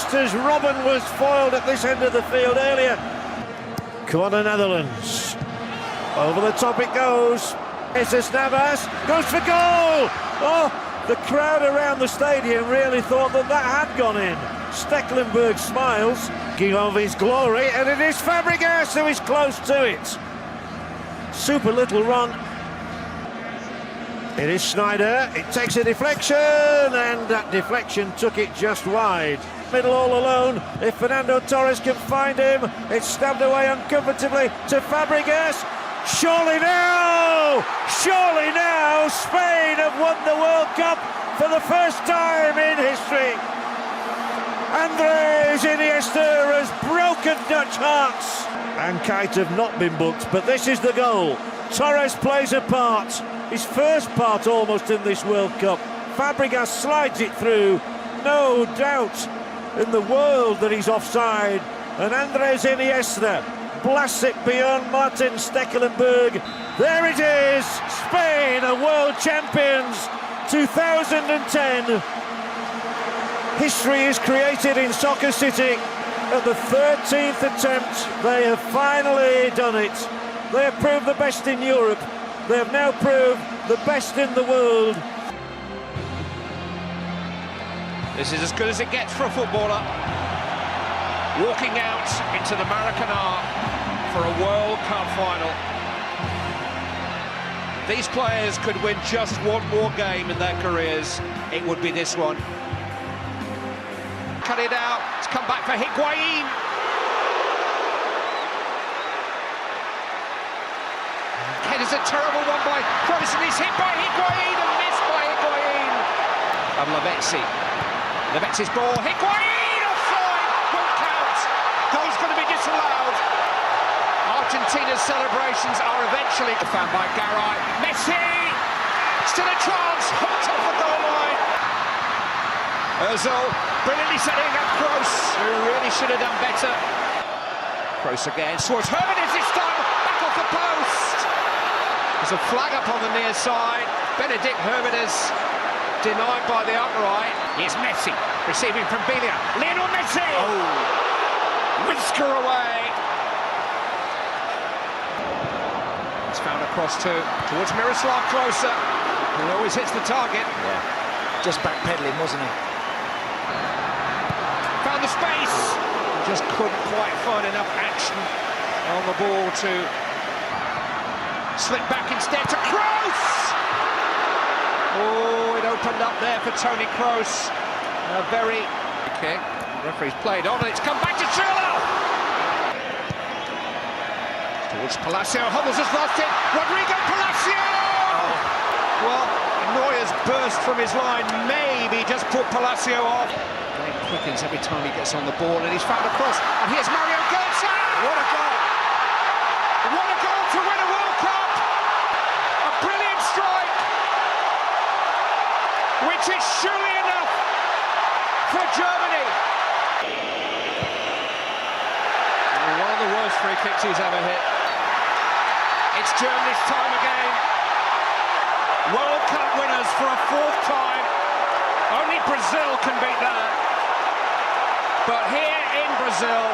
just as Robben was foiled at this end of the field earlier. Come on, the Netherlands. Over the top it goes. Jesus Navas goes for goal! Oh, the crowd around the stadium really thought that had gone in. Stekelenburg smiles, king of his glory, and it is Fabregas who is close to it. Super little run. It is Schneider, it takes a deflection, and that deflection took it just wide. Middle all alone, if Fernando Torres can find him, it's stabbed away uncomfortably to Fabregas. Surely now, Spain have won the World Cup for the first time in history. Andres Iniesta has broken Dutch hearts. And Kite have not been booked, but this is the goal. Torres plays a part, his first part almost in this World Cup. Fabregas slides it through, no doubt in the world that he's offside. And Andres Iniesta blasts it beyond Martin Stekelenburg. There it is, Spain are world champions 2010. History is created in Soccer City. At the 13th attempt, they have finally done it. They have proved the best in Europe. They have now proved the best in the world. This is as good as it gets for a footballer. Walking out into the Maracanã for a World Cup final. These players could win just one more game in their careers. It would be this one. Cut it out, it's come back for Higuain. Headers a terrible one by Kroos, and he's hit by Higuain and missed by Higuain. And Lavetsi's ball, Higuain offside, won't count. Goal's going to be disallowed. Argentina's celebrations are eventually found by Garay. Messi, still a chance, hooked off the goal line. Ozil brilliantly setting up Kroos, who really should have done better. Kroos again, towards Hermides this time, back off the post. There's a flag up on the near side. Benedict Hermides denied by the upright. Here's Messi, receiving from Belia. Lionel Messi! Oh, whisker away. It's found across towards Miroslav Klose, who always hits the target. Yeah, just backpedaling, wasn't he? Found the space, just couldn't quite find enough action on the ball to slip back instead to Kroos. Oh, it opened up there for Toni Kroos. A very kick. Referee's played on, and it's come back to Schürrle. Towards Palacio, Hummels has lost it. Rodrigo Palacio. Oh. Well, Neuer's burst from his line maybe just put Palacio off. Quickens every time he gets on the ball, and he's found a cross, and here's Mario Götze! What a goal! What a goal to win a World Cup! A brilliant strike, which is surely enough for Germany. One of the worst free kicks he's ever hit. It's Germany's time again. World Cup winners for a fourth time. Only Brazil can beat that. But here in Brazil,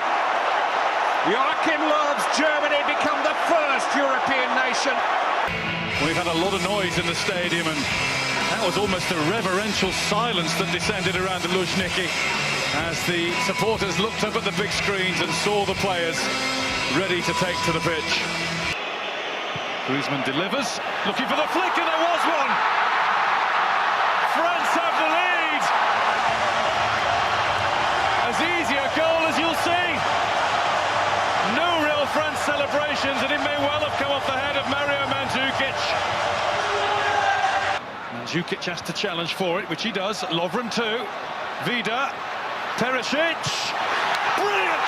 Joachim Löw's Germany become the first European nation. We've had a lot of noise in the stadium, and that was almost a reverential silence that descended around the Luzhniki as the supporters looked up at the big screens and saw the players ready to take to the pitch. Griezmann delivers, looking for the flick, and there was one! France have the lead! As easy a goal as you'll see. No real France celebrations, and it may well have come off the head of Mario Mandzukic. Mandzukic has to challenge for it, which he does. Lovren too. Vida. Perisic. Brilliant!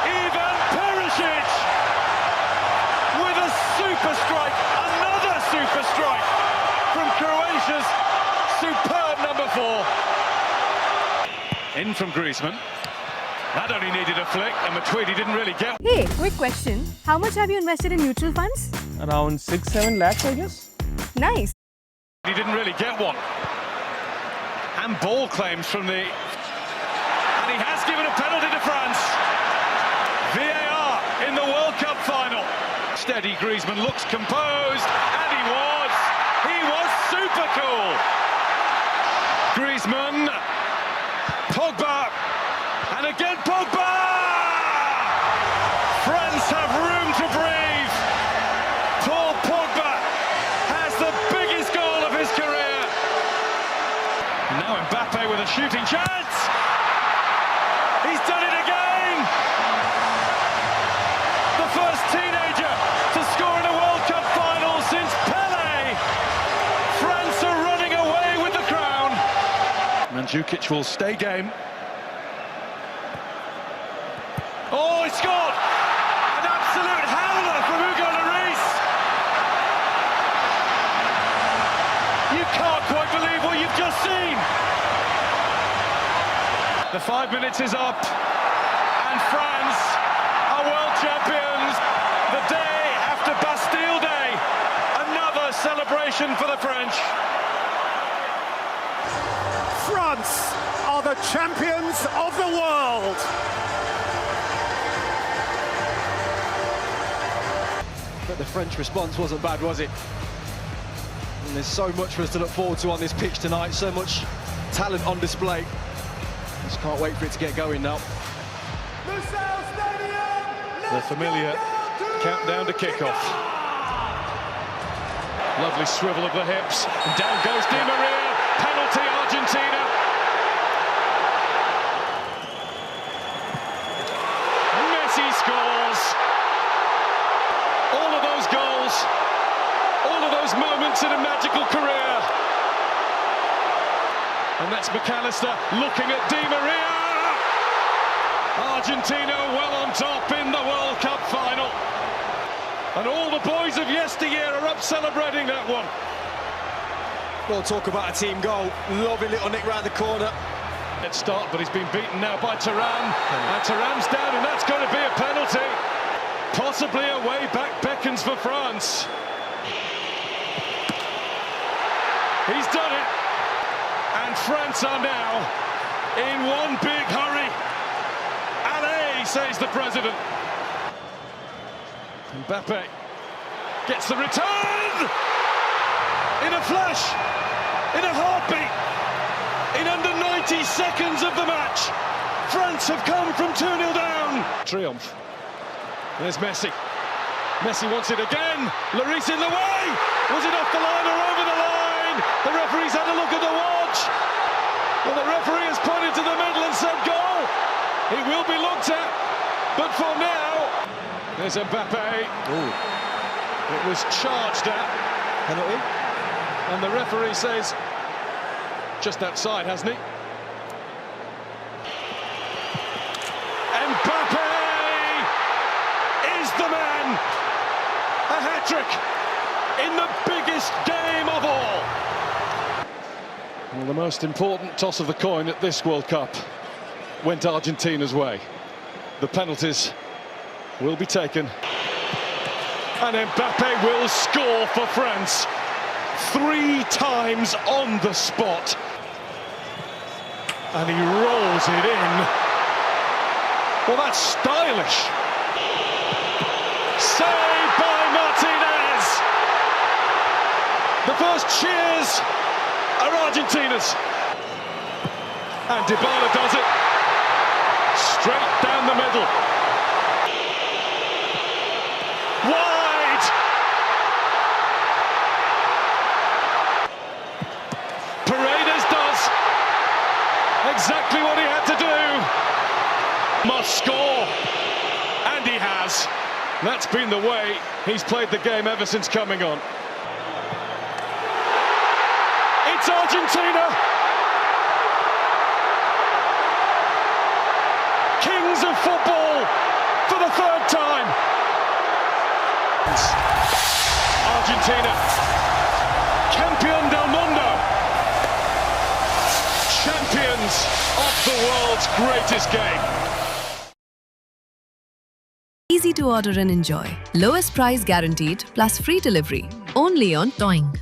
Ivan Perisic with a super strike. Another super strike from Croatia's superb number 4. In from Griezmann. That only needed a flick, and Matuidi didn't really get. Hey, quick question. How much have you invested in mutual funds? Around 6-7 lakhs, I guess. Nice. He didn't really get one. And ball claims from the France. VAR in the World Cup final. Steady, Griezmann looks composed, and he was super cool. Griezmann, Pogba, and again Pogba! France have room to breathe. Paul Pogba has the biggest goal of his career. Now Mbappe with a shooting chance. He's done it again. The first teenager to score in a World Cup final since Pelé. France are running away with the crown. Mandzukic will stay game. Oh, he scored! An absolute howler from Hugo Lloris. You can't quite believe what you've just seen. The 5 minutes is up, and France are world champions. The day after Bastille Day, another celebration for the French. France are the champions of the world. But the French response wasn't bad, was it? And there's so much for us to look forward to on this pitch tonight, so much talent on display. Just can't wait for it to get going now. The familiar countdown to kickoff. Lovely swivel of the hips. And down goes Di Maria. Penalty, Argentina. Messi scores. All of those goals, all of those moments in a magical career. And that's McAllister looking at Di Maria. Argentina well on top in the World Cup final. And all the boys of yesteryear are up celebrating that one. Well, talk about a team goal. Lovely little nick round the corner. Let's start, but he's been beaten now by Thuram. And Thuram's down, and that's going to be a penalty. Possibly a way back beckons for France. He's done it. And France are now in one big hurry. Allez, says the president. Mbappe gets the return! In a flash, in a heartbeat, in under 90 seconds of the match, France have come from 2-0 down. Triumph. There's Messi. Messi wants it again. Lloris in the way. Was it off the line or over the line? The referee's had a look at the watch. Well, the referee has pointed to the middle and said goal. It will be looked at. But for now, there's Mbappe. Ooh. It was charged at. Penalty. And the referee says just outside, hasn't he? Mbappe is the man. A hat-trick in the biggest game of all. Well, the most important toss of the coin at this World Cup went Argentina's way. The penalties will be taken. And Mbappe will score for France. 3 times on the spot. And he rolls it in. Well, that's stylish. Saved by Martinez. The first cheers are Argentina's. And Dybala does it. Straight down the middle. Wide. Paredes does exactly what he had to do. Must score. And he has. That's been the way he's played the game ever since coming on. It's Argentina. Kings of football for the 3rd time. Argentina, campeón del mundo, champions of the world's greatest game. Easy to order and enjoy. Lowest price guaranteed plus free delivery. Only on Toing.